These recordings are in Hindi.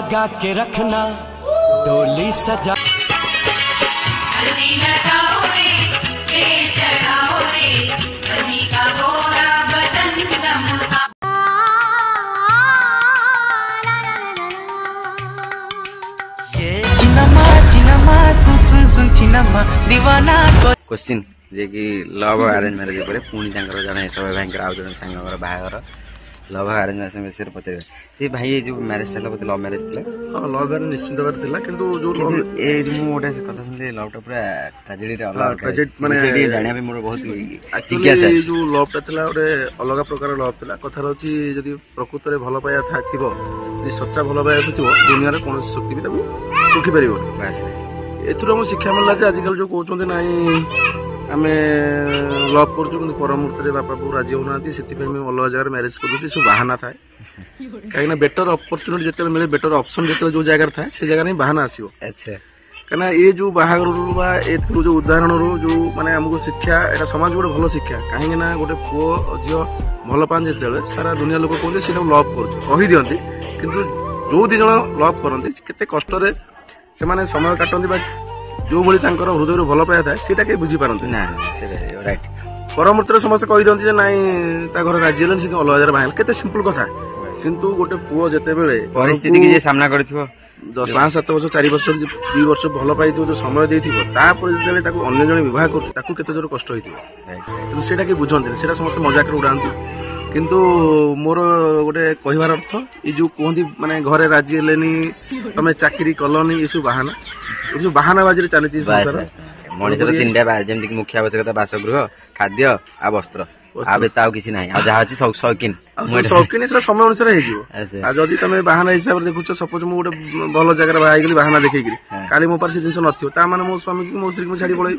लगा के रखना डोली सजा क्वेश्चन जे कि लव अरेंज मैरेज पर पुणी जने सब भाई आउ जन सांगर बाहागर लव अरेंज मैरेज विषय पचार से भाई जो मैरेज था बोलते लव मैरेज थे हाँ लव मैरेज निश्चित भाव था कि जो गोटे कथा सुनली लवटा पूरा ट्रेजेडी माने जाना मोर बहुत जो लवटा था गोटे अलग प्रकार लव था कथार अच्छी जब प्रकृत में भल पाया था सच्चा भल पाया थी दुनिया कौन शक्ति भी रोकी पार एम शिक्षा मिलला आजिकल जो कहते ना आम लव कर पर मुहूर्त बापा बो राजी होना अलग जगह मैरेज कर सब बाहाना थाए कहीं बेटर अपरच्युनिटी जो मिले बेटर ऑप्शन जो जो जगह थाए से जगह बाहाना आसो कहीं ये जो बाहागर जो उदाहरण जो माने आमको शिक्षा एटा समाज गोटे भल शिक्षा कहीं गोटे पुओ झील भल पाते जो सारा दुनिया लोग कहते से लव करदी किंतु जो दी जन लव करती केते कष्ट से माने समय काटती जो भाई हृदय भल पाया था सीटा कहीं बुझीपारती ना राइट पर मुहूर्त समस्त कही दिखती नाई घर राजी हेल्ले से अलग जगह बाहर के सिंपल कथा किंतु गोटे पुओ जिते परिस्थिति की सामना कर 5-7 वर्ष 4 वर्ष 2 वर्ष भल पाई जो समय देपर जो अन्य जन बह कर जोर कष्ट होता सेटा कि बुझे से समस्त मजाक उड़ाती किंतु मोर गोटे कहबार अर्थ ये जो कहती माने घरे राजी हेलेनी तमे चाकरी कलनी ये सब बाहाना ये सब बाहाना बाजी चलती संसार मनीष तीनटा जमी मुख्य आवश्यकता बासगृह खाद्य आ वस्त्र आउ किसी ना जहाँ अच्छी शौकीन शौकीन समय अनुसार जदि तुम बाहाना हिसाब से देखुच सपोज मुझे भल जगह बाहर बाहाना देखी काली मो पास से जिन नथियो मो स्वामी की मो स्त्री को छाड़ी पड़े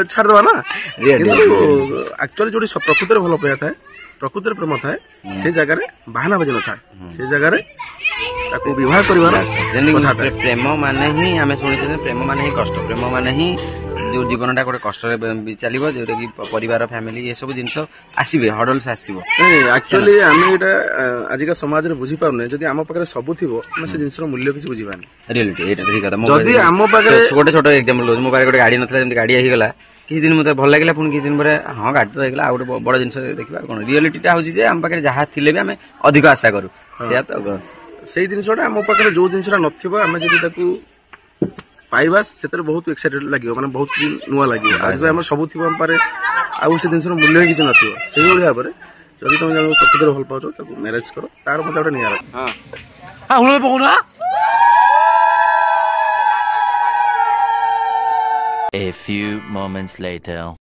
छाड़दे ना एक्चुअली जो प्रकृत भल पाया था प्रकृत प्रेम थाए से जगह बाहाना बाजी न था से जगह विवाह कर प्रेम माने ही आम शुणी प्रेम माने ही कष्ट प्रेम माने ही जो जीवनटा गोटे कष्ट चलो जोटा कि परिवार फैमिली ये सब जिन आसवे हडल्स आसो एक्चुअली आम ये आजिका समाज में बुझी पाने जब आम पाखे सब थी से जिन मूल्य किसी बुझीपानी रियलिटी आम पाखे गोटे छोट एग्जांपल मो पाखे गोटे गाड़ी ना गाड़ी आईगला किसी दिन मतलब भल लगे पुणी किसी दिन पर हाँ गाड़ी तो आईगला गोटे बड़ जिन देखा कौन रियलिटीटा हूँ आम पाखे जहाँ थी आम अधिक आशा करूँ से जिनसा आम पाखे जो जिनसा नाम जब पाइबा से बहुत एक्साइटेड लगे माने बहुत नुआ लगे आज आम सब थी आम पारे आउ से जिन मूल्य किसी नई भाव में जब तुम प्रकृत भल पाच मैरेज कर तार मत गोटे निरा A few moments later.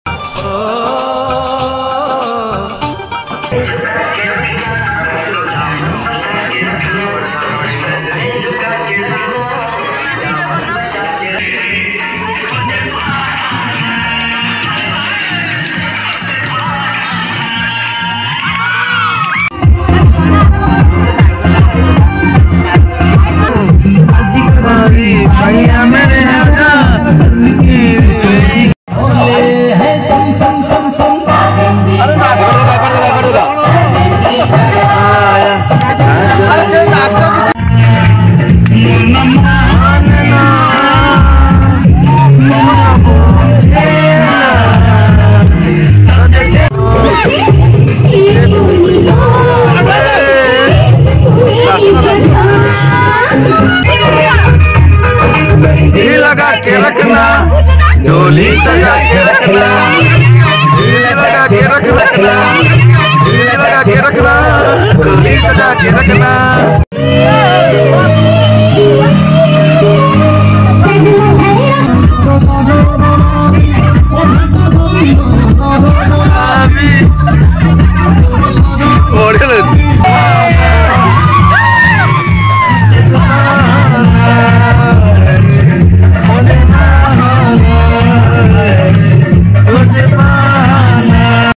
लगा के रखना डोली सजा के रखना लगा के रखना लगा के रखना डोली सजा के रखना।